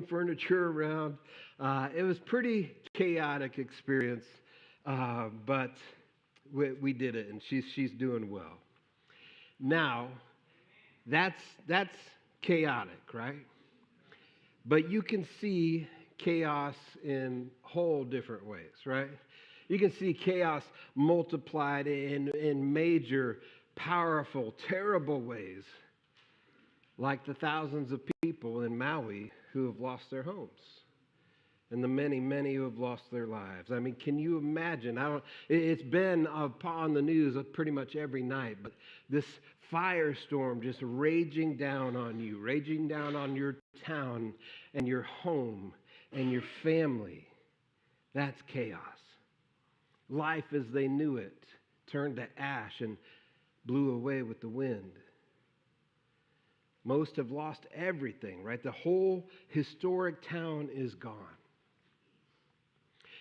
moving furniture around. It was pretty chaotic experience, but we did it, and she's doing well. Now, that's chaotic, right? But you can see chaos in whole different ways, right? You can see chaos multiplied in major, powerful, terrible ways, like the thousands of people in Maui who have lost their homes and the many, many who have lost their lives. I mean, can you imagine? It's been upon the news pretty much every night, but this firestorm just raging down on you, raging down on your town and your home and your family. That's chaos. Life as they knew it turned to ash and blew away with the wind. Most have lost everything, right? The whole historic town is gone.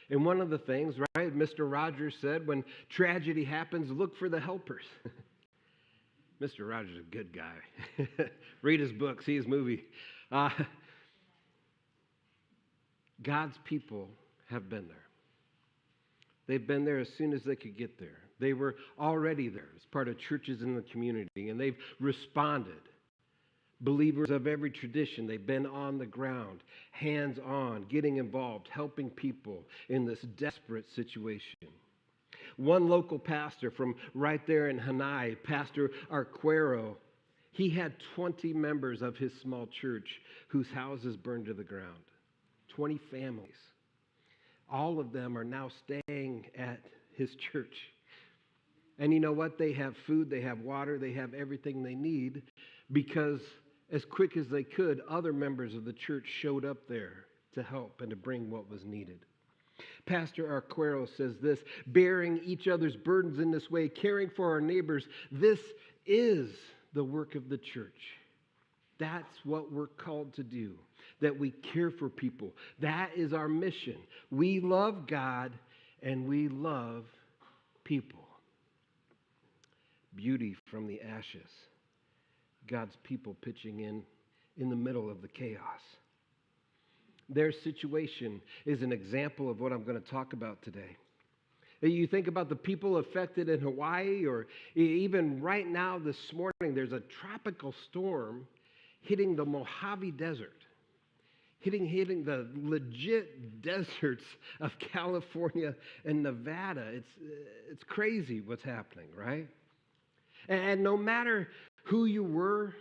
And one of the things, right, Mr. Rogers said, when tragedy happens, look for the helpers. Mr. Rogers is a good guy. Read his book, see his movie. God's people have been there. They've been there as soon as they could get there. They were already there as part of churches in the community, and they've responded. Believers of every tradition, they've been on the ground, hands-on, getting involved, helping people in this desperate situation. One local pastor from right there in Hanai, Pastor Arquero, he had 20 members of his small church whose houses burned to the ground. 20 families. All of them are now staying at his church. And you know what? They have food, they have water, they have everything they need because as quick as they could, other members of the church showed up there to help and to bring what was needed. Pastor Arquero says this, bearing each other's burdens in this way, caring for our neighbors, this is the work of the church. That's what we're called to do, that we care for people. That is our mission. We love God and we love people. Beauty from the ashes. God's people pitching in the middle of the chaos. Their situation is an example of what I'm going to talk about today. You think about the people affected in Hawaii, or even right now this morning, there's a tropical storm hitting the Mojave Desert, hitting the legit deserts of California and Nevada. It's crazy what's happening, right? And no matter who you were,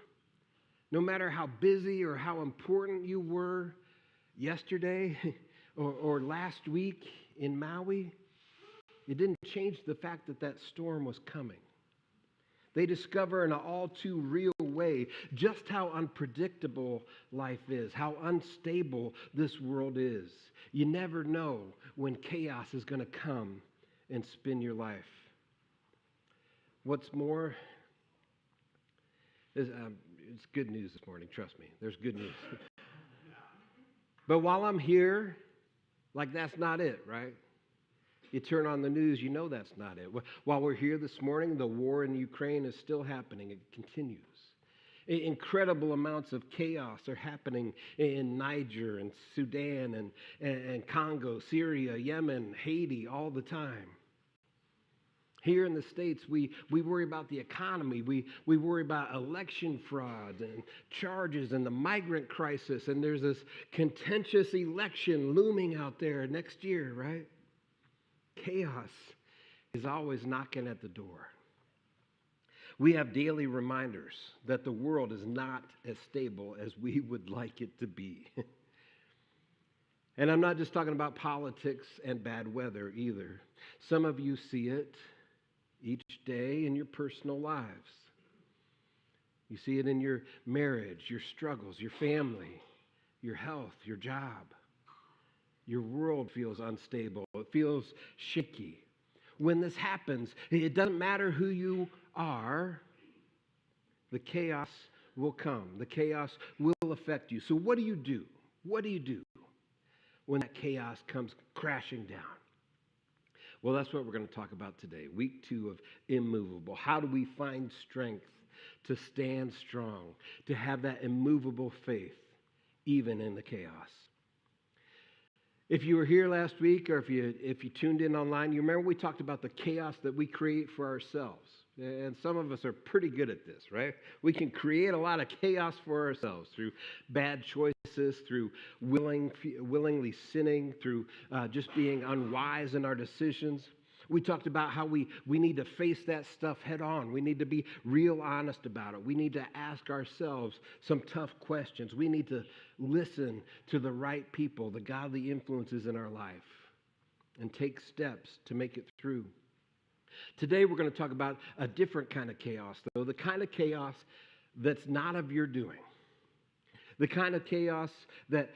no matter how busy or how important you were yesterday or last week in Maui, it didn't change the fact that that storm was coming. They discover in an all too real way just how unpredictable life is, how unstable this world is. You never know when chaos is going to come and spin your life. What's more, it's good news this morning, trust me. There's good news. But while I'm here, like that's not it, right? You turn on the news, you know that's not it. While we're here this morning, the war in Ukraine is still happening. It continues. Incredible amounts of chaos are happening in Niger and Sudan and Congo, Syria, Yemen, Haiti, all the time. Here in the States, we worry about the economy. We worry about election fraud and charges and the migrant crisis. And there's this contentious election looming out there next year, right? Chaos is always knocking at the door. We have daily reminders that the world is not as stable as we would like it to be. And I'm not just talking about politics and bad weather either. Some of you see it each day in your personal lives. You see it in your marriage, your struggles, your family, your health, your job. Your world feels unstable. It feels shaky. When this happens, it doesn't matter who you are, the chaos will come. The chaos will affect you. So what do you do? What do you do when that chaos comes crashing down? Well, that's what we're going to talk about today. Week 2 of Immovable. How do we find strength to stand strong, to have that immovable faith, even in the chaos. If you were here last week, or if you tuned in online, you remember we talked about the chaos that we create for ourselves. And some of us are pretty good at this, right? We can create a lot of chaos for ourselves through bad choices, through willingly sinning, through just being unwise in our decisions. We talked about how we need to face that stuff head on. We need to be real honest about it. We need to ask ourselves some tough questions. We need to listen to the right people, the godly influences in our life, and take steps to make it through. Today we're going to talk about a different kind of chaos, though, the kind of chaos that's not of your doing. The kind of chaos that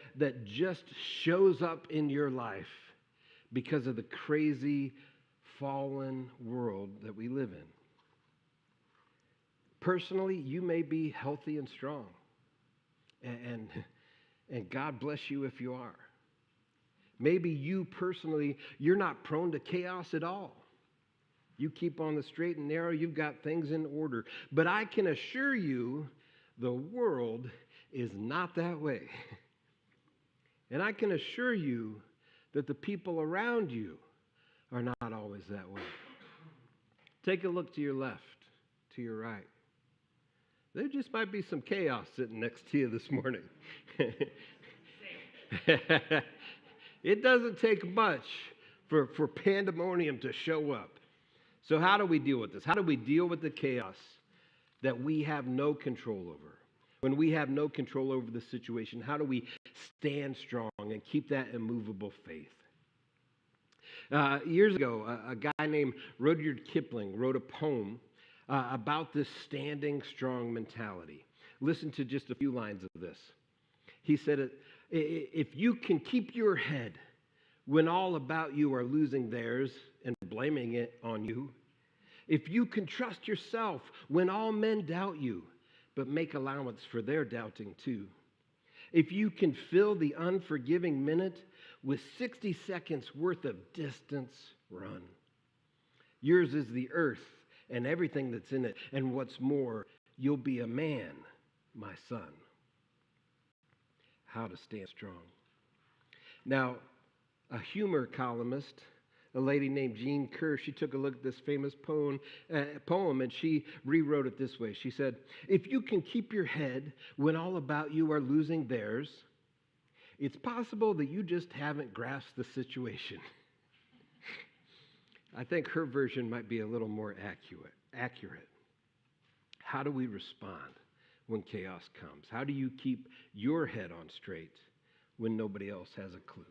just shows up in your life because of the crazy, fallen world that we live in. Personally, you may be healthy and strong, and God bless you if you are. Maybe you personally, you're not prone to chaos at all. You keep on the straight and narrow, you've got things in order. But I can assure you, the world is not that way. And I can assure you that the people around you are not always that way. Take a look to your left, to your right. There just might be some chaos sitting next to you this morning. It doesn't take much for pandemonium to show up. So how do we deal with this? How do we deal with the chaos that we have no control over? When we have no control over the situation, how do we stand strong and keep that immovable faith? Years ago, a guy named Rudyard Kipling wrote a poem about this standing strong mentality. Listen to just a few lines of this. He said, if you can keep your head when all about you are losing theirs and blaming it on you, if you can trust yourself when all men doubt you, but make allowance for their doubting too, if you can fill the unforgiving minute with 60 seconds worth of distance run, yours is the earth and everything that's in it, and what's more, you'll be a man, my son. How to stand strong. Now, a humor columnist, a lady named Jean Kerr, she took a look at this famous poem and she rewrote it this way. She said, if you can keep your head when all about you are losing theirs, it's possible that you just haven't grasped the situation. I think her version might be a little more accurate. How do we respond when chaos comes? How do you keep your head on straight when nobody else has a clue?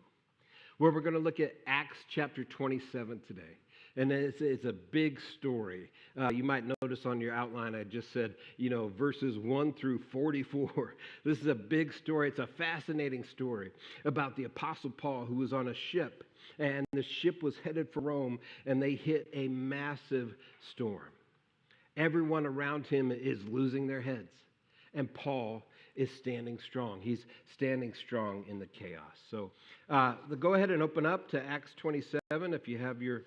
Well, we're going to look at Acts chapter 27 today. And it's a big story. You might notice on your outline, I just said, verses 1 through 44. This is a big story. It's a fascinating story about the Apostle Paul, who was on a ship. And the ship was headed for Rome, and they hit a massive storm. Everyone around him is losing their heads. And Paul is standing strong. He's standing strong in the chaos. So go ahead and open up to Acts 27 if you have your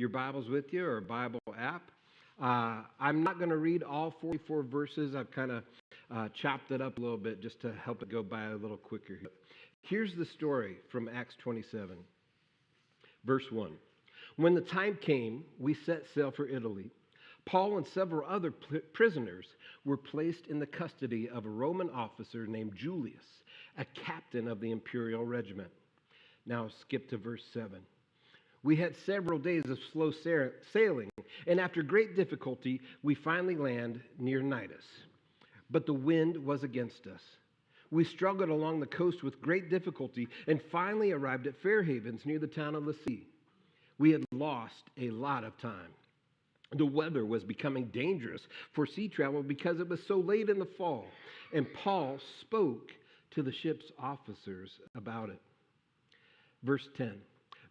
Bibles with you or a Bible app. I'm not going to read all 44 verses. I've kind of chopped it up a little bit just to help it go by a little quicker. Here's the story from Acts 27, verse 1. When the time came, we set sail for Italy. Paul and several other prisoners were placed in the custody of a Roman officer named Julius, a captain of the imperial regiment. Now skip to verse 7. We had several days of slow sailing, and after great difficulty, we finally land near Cnidus. But the wind was against us. We struggled along the coast with great difficulty and finally arrived at Fair Havens near the town of Lasea. We had lost a lot of time. The weather was becoming dangerous for sea travel because it was so late in the fall, and Paul spoke to the ship's officers about it. Verse 10.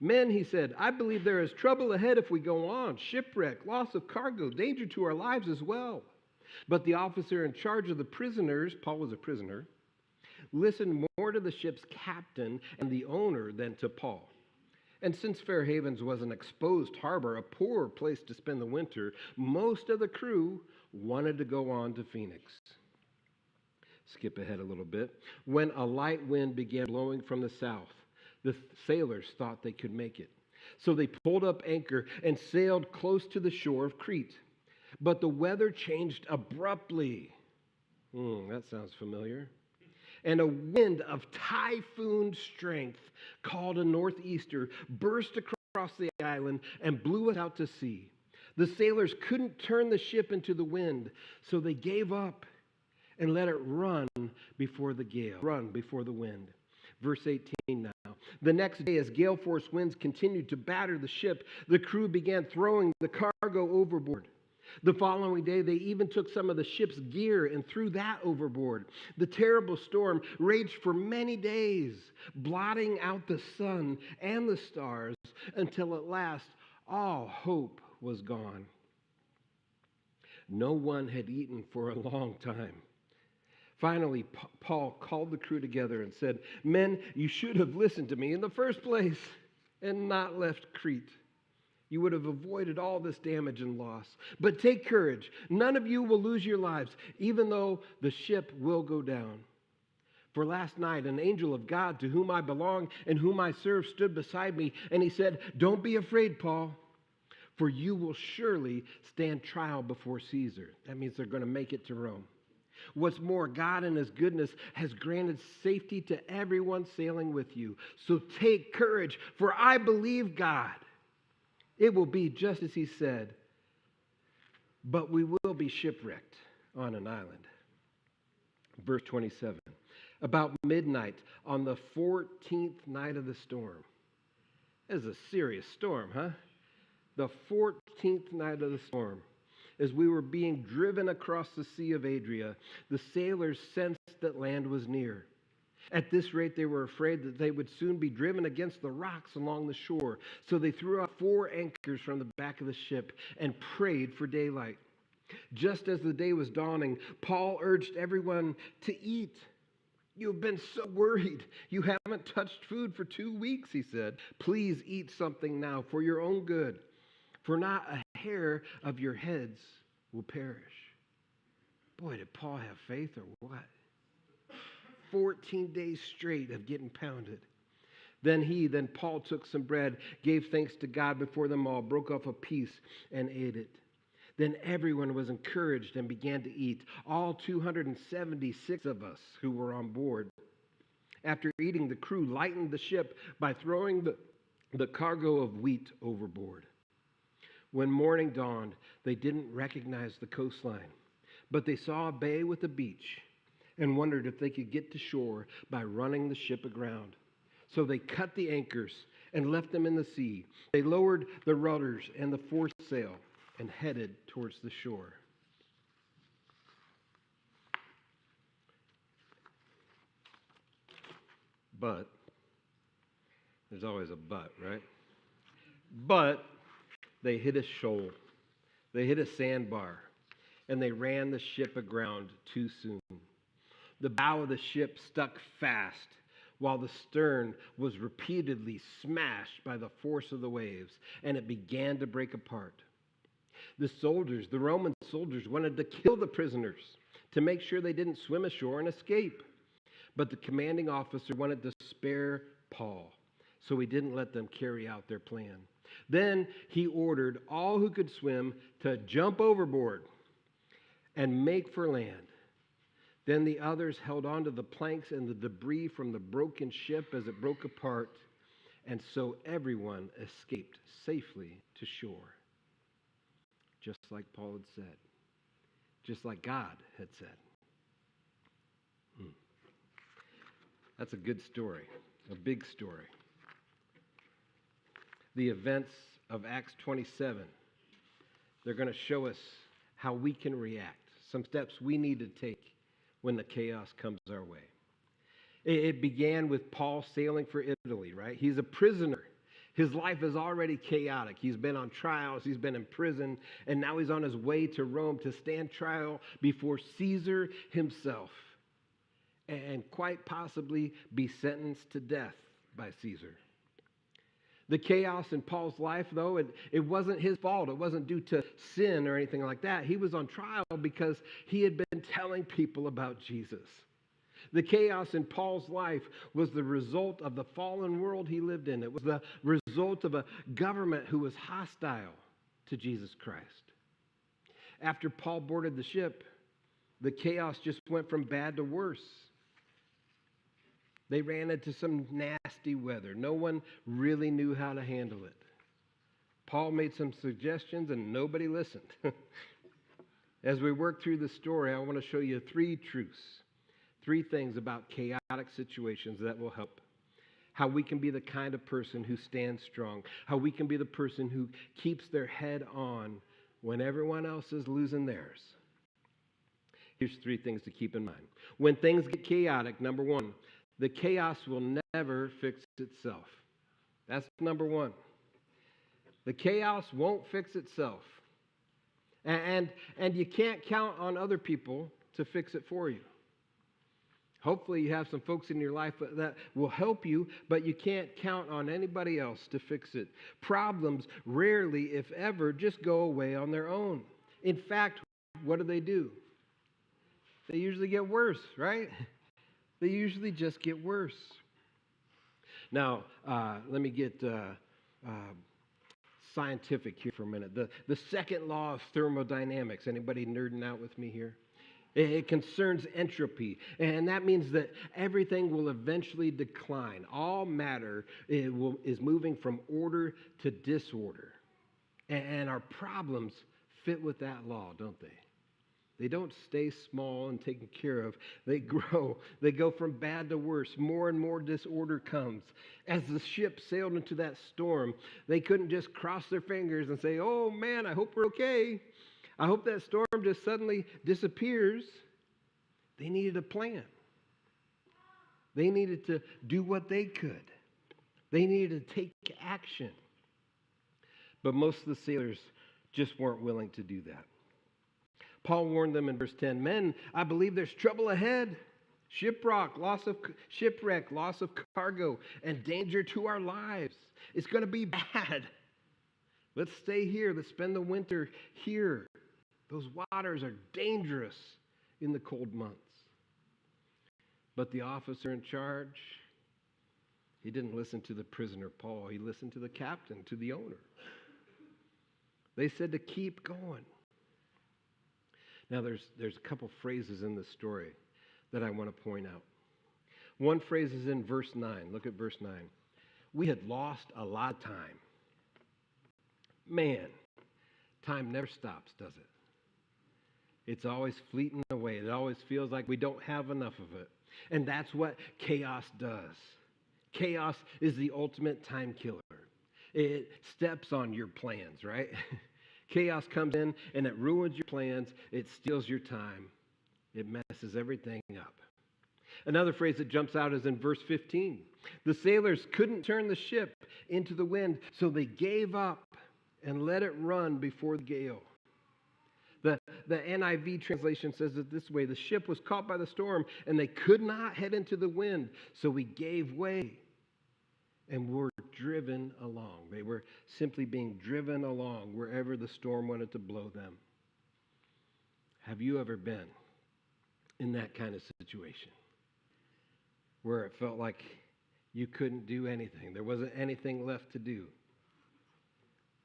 Men, he said, I believe there is trouble ahead if we go on. Shipwreck, loss of cargo, danger to our lives as well. But the officer in charge of the prisoners, Paul was a prisoner, listened more to the ship's captain and the owner than to Paul. And since Fair Havens was an exposed harbor, a poor place to spend the winter, most of the crew wanted to go on to Phoenix. skip ahead a little bit, when a light wind began blowing from the south. The sailors thought they could make it. So they pulled up anchor and sailed close to the shore of Crete. But the weather changed abruptly. That sounds familiar. And a wind of typhoon strength, called a northeaster, burst across the island and blew it out to sea. The sailors couldn't turn the ship into the wind, so they gave up and let it run before the gale, run before the wind. Verse 18 now. The next day, as gale force winds continued to batter the ship, the crew began throwing the cargo overboard. The following day, they even took some of the ship's gear and threw that overboard. The terrible storm raged for many days, blotting out the sun and the stars, until at last all hope was gone. No one had eaten for a long time. Finally, Paul called the crew together and said, "Men, you should have listened to me in the first place and not left Crete. You would have avoided all this damage and loss. But take courage. None of you will lose your lives, even though the ship will go down. For last night, an angel of God to whom I belong and whom I serve stood beside me, and he said, 'Don't be afraid, Paul, for you will surely stand trial before Caesar.'" That means they're going to make it to Rome. "What's more, God in his goodness has granted safety to everyone sailing with you. So take courage, for I believe God. It will be just as he said, but we will be shipwrecked on an island." Verse 27. About midnight on the 14th night of the storm. This is a serious storm, huh? The 14th night of the storm. As we were being driven across the Sea of Adria, the sailors sensed that land was near. At this rate, they were afraid that they would soon be driven against the rocks along the shore. So they threw out 4 anchors from the back of the ship and prayed for daylight. Just as the day was dawning, Paul urged everyone to eat. "You've been so worried. You haven't touched food for 2 weeks," he said. "Please eat something now for your own good, for not a hair of your heads will perish." Boy, did Paul have faith or what? 14 days straight of getting pounded. Then Paul took some bread, gave thanks to God before them all, broke off a piece and ate it. Then everyone was encouraged and began to eat, all 276 of us who were on board. After eating, the crew lightened the ship by throwing the cargo of wheat overboard. When morning dawned, they didn't recognize the coastline, but they saw a bay with a beach and wondered if they could get to shore by running the ship aground. So they cut the anchors and left them in the sea. They lowered the rudders and the foresail and headed towards the shore. But, there's always a but, right? But they hit a shoal. They hit a sandbar, and they ran the ship aground too soon. The bow of the ship stuck fast, while the stern was repeatedly smashed by the force of the waves, and it began to break apart. The Roman soldiers, wanted to kill the prisoners to make sure they didn't swim ashore and escape. But the commanding officer wanted to spare Paul, so he didn't let them carry out their plan. Then he ordered all who could swim to jump overboard and make for land. Then the others held on to the planks and the debris from the broken ship as it broke apart, and so everyone escaped safely to shore. Just like Paul had said. Just like God had said. That's a good story, a big story. The events of Acts 27, they're going to show us how we can react, some steps we need to take when the chaos comes our way. It began with Paul sailing for Italy, right? He's a prisoner. His life is already chaotic. He's been on trials, he's been in prison, and now he's on his way to Rome to stand trial before Caesar himself, and quite possibly be sentenced to death by Caesar. The chaos in Paul's life, though, it wasn't his fault. It wasn't due to sin or anything like that. He was on trial because he had been telling people about Jesus. The chaos in Paul's life was the result of the fallen world he lived in. It was the result of a government who was hostile to Jesus Christ. After Paul boarded the ship, the chaos just went from bad to worse. They ran into some nasty weather. No one really knew how to handle it. Paul made some suggestions and nobody listened. As we work through the story, I want to show you three truths, three things about chaotic situations that will help. How we can be the kind of person who stands strong. How we can be the person who keeps their head on when everyone else is losing theirs. Here's three things to keep in mind. When things get chaotic, number one, the chaos will never fix itself. That's number one. The chaos won't fix itself. And you can't count on other people to fix it for you. Hopefully you have some folks in your life that will help you, but you can't count on anybody else to fix it. Problems rarely, if ever, just go away on their own. In fact, what do? They usually get worse, right? They usually just get worse. Now, let me get scientific here for a minute. The second law of thermodynamics. Anybody nerding out with me here? It concerns entropy, and that means that everything will eventually decline. All matter is moving from order to disorder. And our problems fit with that law, don't they? They don't stay small and taken care of. They grow. They go from bad to worse. More and more disorder comes. As the ship sailed into that storm, they couldn't just cross their fingers and say, "Oh man, I hope we're okay. I hope that storm just suddenly disappears." They needed a plan. They needed to do what they could. They needed to take action. But most of the sailors just weren't willing to do that. Paul warned them in verse 10, "Men, I believe there's trouble ahead. Shipwreck, loss of cargo, and danger to our lives. It's going to be bad. Let's stay here. Let's spend the winter here. Those waters are dangerous in the cold months." But the officer in charge, he didn't listen to the prisoner Paul. He listened to the captain, to the owner. They said to keep going. Now, there's a couple phrases in this story that I want to point out. One phrase is in verse 9. Look at verse 9. "We had lost a lot of time." Man, time never stops, does it? It's always fleeting away. It always feels like we don't have enough of it. And that's what chaos does. Chaos is the ultimate time killer. It steps on your plans, right? Chaos comes in and it ruins your plans. It steals your time. It messes everything up. Another phrase that jumps out is in verse 15. The sailors couldn't turn the ship into the wind, so they gave up and let it run before the gale. The NIV translation says it this way: the ship was caught by the storm and they could not head into the wind, so we gave way and were driven along. They were simply being driven along wherever the storm wanted to blow them. Have you ever been in that kind of situation where it felt like you couldn't do anything? There wasn't anything left to do.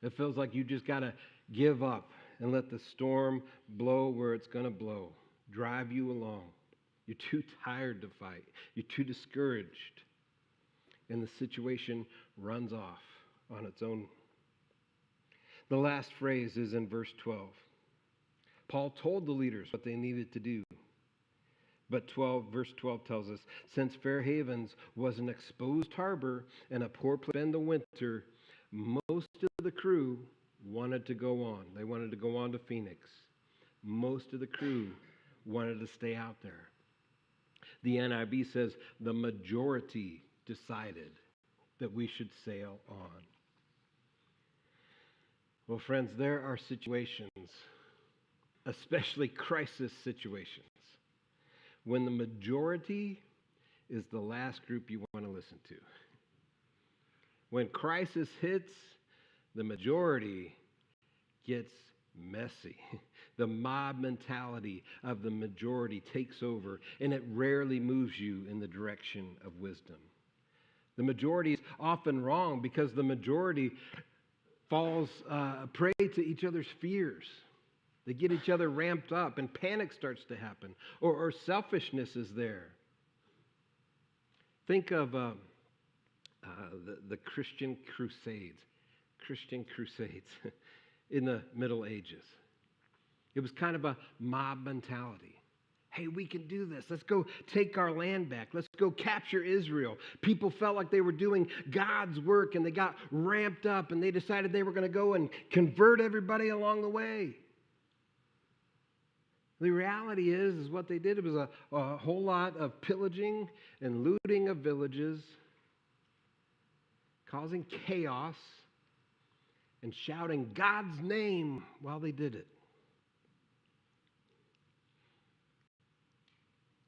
It feels like you just got to give up and let the storm blow where it's going to blow, drive you along. You're too tired to fight. You're too discouraged. And the situation runs off on its own. The last phrase is in verse 12. Paul told the leaders what they needed to do. But verse 12 tells us, since Fair Havens was an exposed harbor and a poor place to spend the winter, most of the crew wanted to go on. They wanted to go on to Phoenix. Most of the crew wanted to stay out there. The NIV says the majority decided that we should sail on. Well, friends, there are situations, especially crisis situations, when the majority is the last group you want to listen to. When crisis hits, the majority gets messy. The mob mentality of the majority takes over, and it rarely moves you in the direction of wisdom. The majority is often wrong because the majority falls prey to each other's fears. They get each other ramped up, and panic starts to happen, or selfishness is there. Think of the Christian Crusades in the Middle Ages. It was kind of a mob mentality. Hey, we can do this. Let's go take our land back. Let's go capture Israel. People felt like they were doing God's work, and they got ramped up, and they decided they were going to go and convert everybody along the way. The reality is what they did. It was a whole lot of pillaging and looting of villages, causing chaos, and shouting God's name while they did it.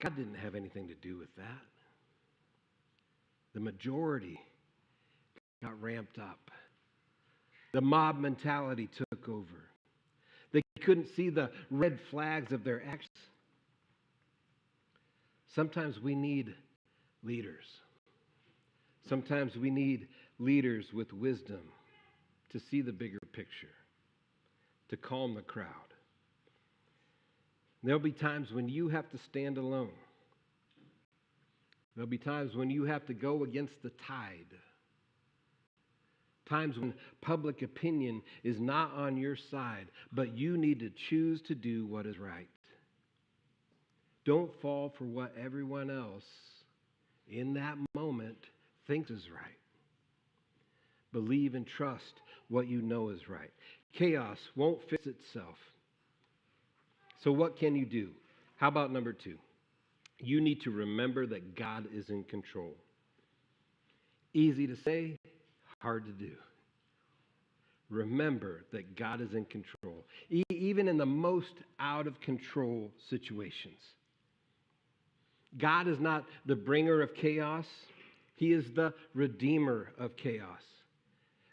God didn't have anything to do with that. The majority got ramped up. The mob mentality took over. They couldn't see the red flags of their actions. Sometimes we need leaders. Sometimes we need leaders with wisdom to see the bigger picture, to calm the crowd. There'll be times when you have to stand alone. There'll be times when you have to go against the tide. Times when public opinion is not on your side, but you need to choose to do what is right. Don't fall for what everyone else in that moment thinks is right. Believe and trust what you know is right. Chaos won't fix itself. So what can you do? How about number 2? You need to remember that God is in control. Easy to say, hard to do. Remember that God is in control, even in the most out of control situations. God is not the bringer of chaos. He is the redeemer of chaos.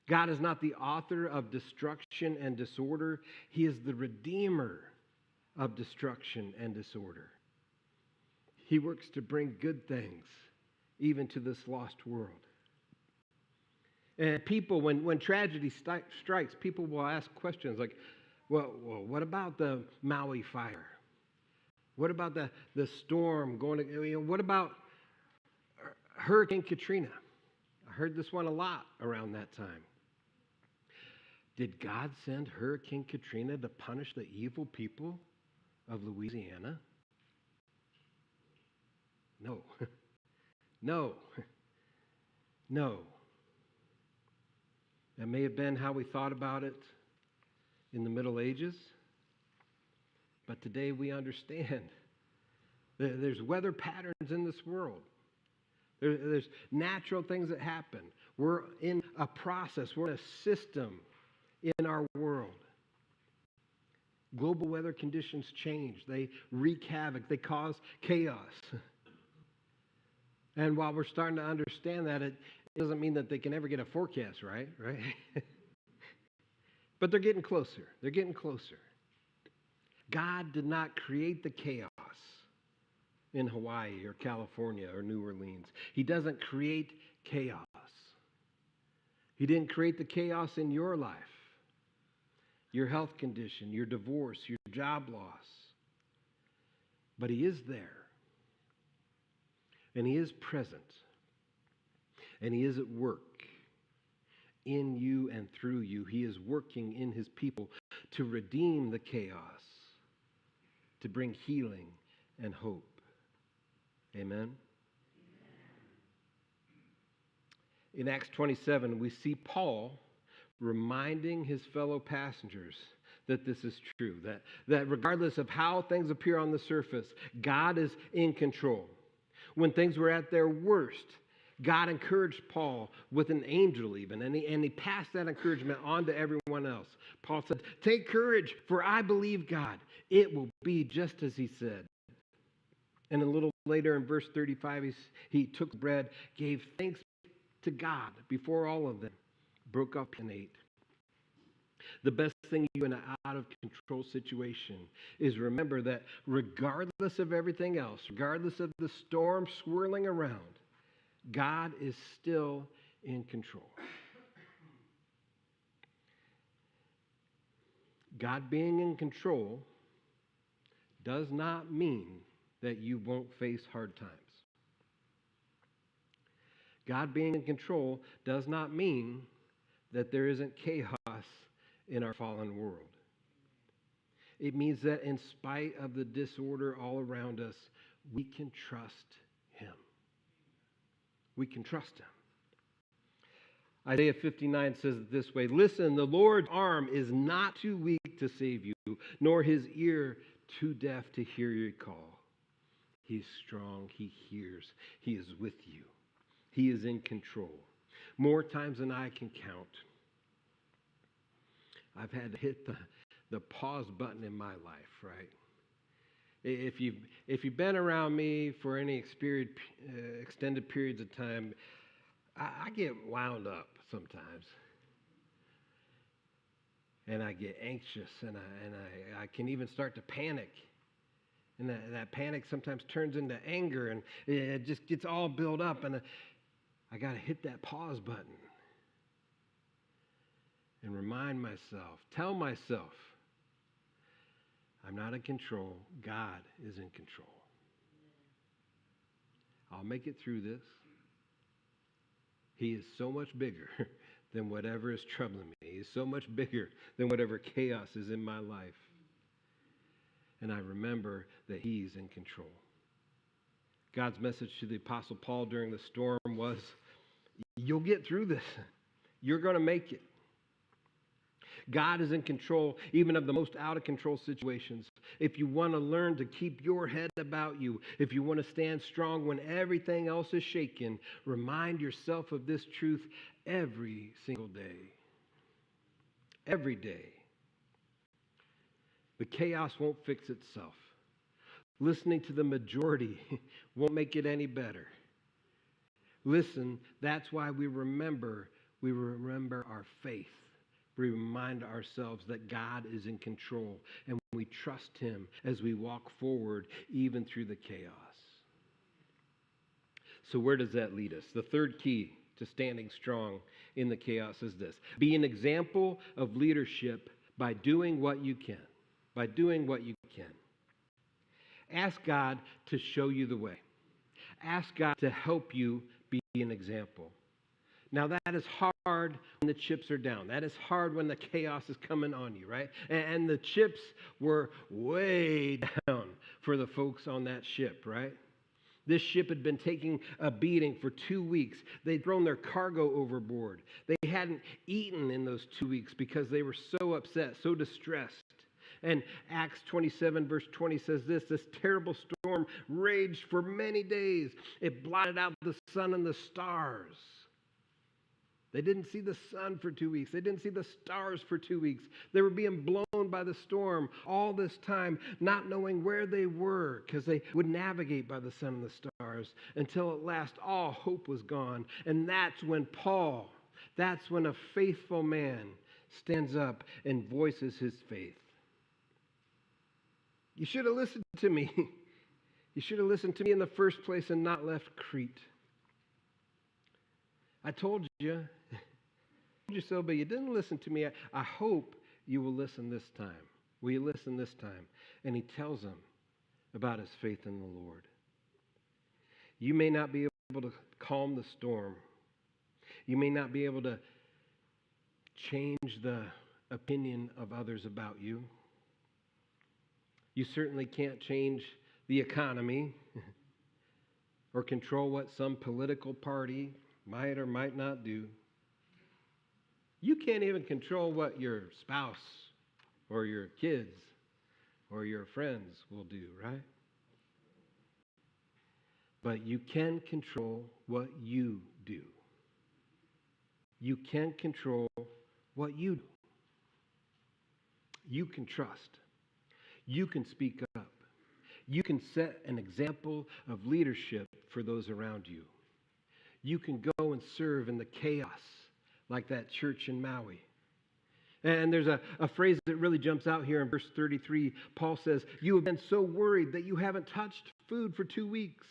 God is not the author of destruction and disorder. He is the redeemer of destruction and disorder. He works to bring good things even to this lost world. And people, when tragedy strikes, people will ask questions like, well, what about the Maui fire? What about the storm going to, what about Hurricane Katrina? I heard this one a lot around that time. Did God send Hurricane Katrina to punish the evil people of Louisiana? No. No. No. That may have been how we thought about it in the Middle Ages, but today we understand there's weather patterns in this world. There's natural things that happen. We're in a process. We're in a system in our world. Global weather conditions change. They wreak havoc. They cause chaos. And while we're starting to understand that, it doesn't mean that they can ever get a forecast right? But they're getting closer. They're getting closer. God did not create the chaos in Hawaii or California or New Orleans. He doesn't create chaos. He didn't create the chaos in your life, your health condition, your divorce, your job loss. But He is there. And He is present. And He is at work in you and through you. He is working in His people to redeem the chaos, to bring healing and hope. Amen? In Acts 27, we see Paul reminding his fellow passengers that this is true, that regardless of how things appear on the surface, God is in control. When things were at their worst, God encouraged Paul with an angel even, and he passed that encouragement on to everyone else. Paul said, "Take courage, for I believe God. It will be just as He said." And a little later in verse 35, he took bread, gave thanks to God before all of them, broke up and ate. The best thing you in an out of control situation is remember that regardless of everything else, regardless of the storm swirling around, God is still in control. God being in control does not mean that you won't face hard times. God being in control does not mean that there isn't chaos in our fallen world. It means that in spite of the disorder all around us, we can trust Him. We can trust Him. Isaiah 59 says it this way, "Listen, the Lord's arm is not too weak to save you, nor His ear too deaf to hear your call. He is strong, He hears, He is with you. He is in control." More times than I can count, I've had to hit the pause button in my life, right? If you've been around me for any extended periods of time, I get wound up sometimes. And I get anxious, and I can even start to panic. And that panic sometimes turns into anger, and it just gets all built up, and I got to hit that pause button and remind myself, tell myself, I'm not in control. God is in control. I'll make it through this. He is so much bigger than whatever is troubling me. He is so much bigger than whatever chaos is in my life. And I remember that He's in control. God's message to the Apostle Paul during the storm was, you'll get through this. You're going to make it. God is in control even of the most out of control situations. If you want to learn to keep your head about you, if you want to stand strong when everything else is shaken, remind yourself of this truth every single day. Every day. The chaos won't fix itself. Listening to the majority won't make it any better. Listen, that's why we remember our faith. We remind ourselves that God is in control, and we trust Him as we walk forward even through the chaos. So where does that lead us? The third key to standing strong in the chaos is this: be an example of leadership by doing what you can. By doing what you can. Ask God to show you the way. Ask God to help you be an example. Now, that is hard when the chips are down. That is hard when the chaos is coming on you, right? And the chips were way down for the folks on that ship, right? This ship had been taking a beating for 2 weeks. They'd thrown their cargo overboard. They hadn't eaten in those 2 weeks because they were so upset, so distressed. And Acts 27 verse 20 says this terrible storm raged for many days. It blotted out the sun and the stars. They didn't see the sun for 2 weeks. They didn't see the stars for 2 weeks. They were being blown by the storm all this time, not knowing where they were because they would navigate by the sun and the stars until at last all hope was gone. And that's when a faithful man stands up and voices his faith. You should have listened to me. You should have listened to me in the first place and not left Crete. I told you so, but you didn't listen to me. I hope you will listen this time. Will you listen this time? And he tells them about his faith in the Lord. You may not be able to calm the storm. You may not be able to change the opinion of others about you. You certainly can't change the economy or control what some political party might or might not do. You can't even control what your spouse or your kids or your friends will do, right? But you can control what you do. You can control what you do. You can trust. You can speak up. You can set an example of leadership for those around you. You can go and serve in the chaos like that church in Maui. And there's a phrase that really jumps out here in verse 33. Paul says, you have been so worried that you haven't touched food for 2 weeks.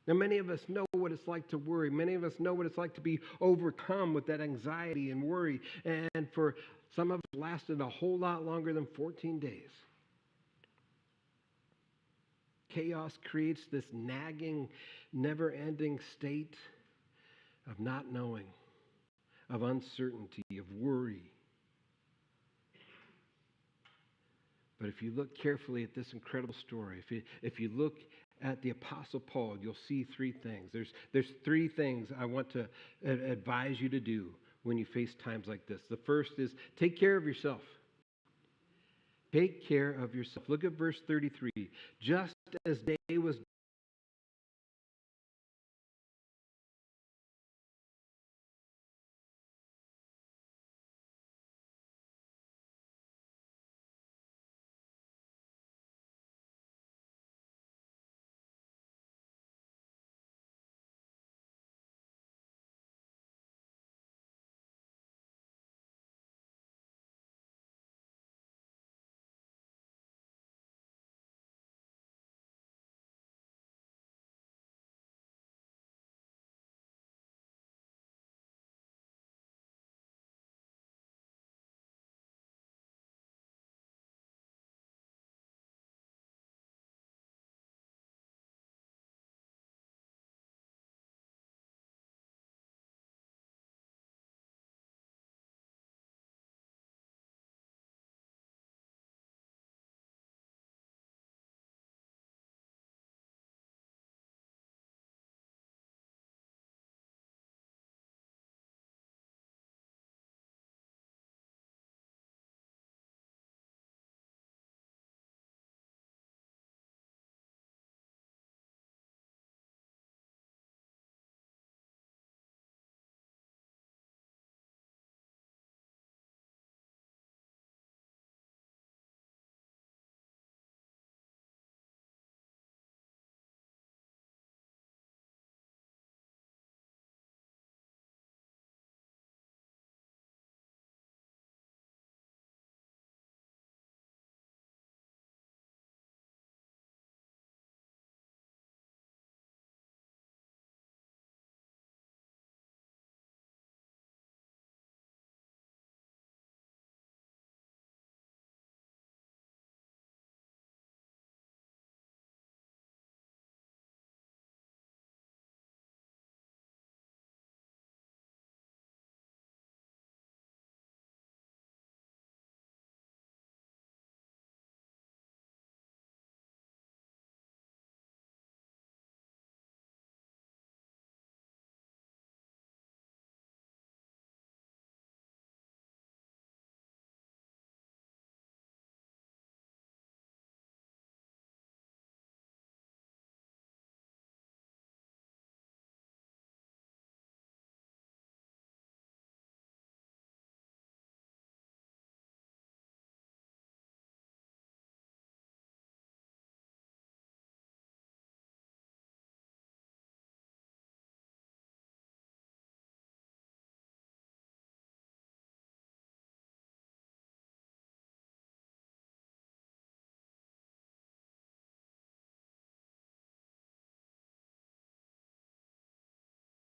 Now, many of us know what it's like to worry. Many of us know what it's like to be overcome with that anxiety and worry. And for some of us, it lasted a whole lot longer than 14 days. Chaos creates this nagging, never-ending state of not knowing, of uncertainty, of worry. But if you look carefully at this incredible story, if you look at the Apostle Paul, you'll see three things. There's three things I want to advise you to do when you face times like this. The first is take care of yourself. Take care of yourself. Look at verse 33. Just as day was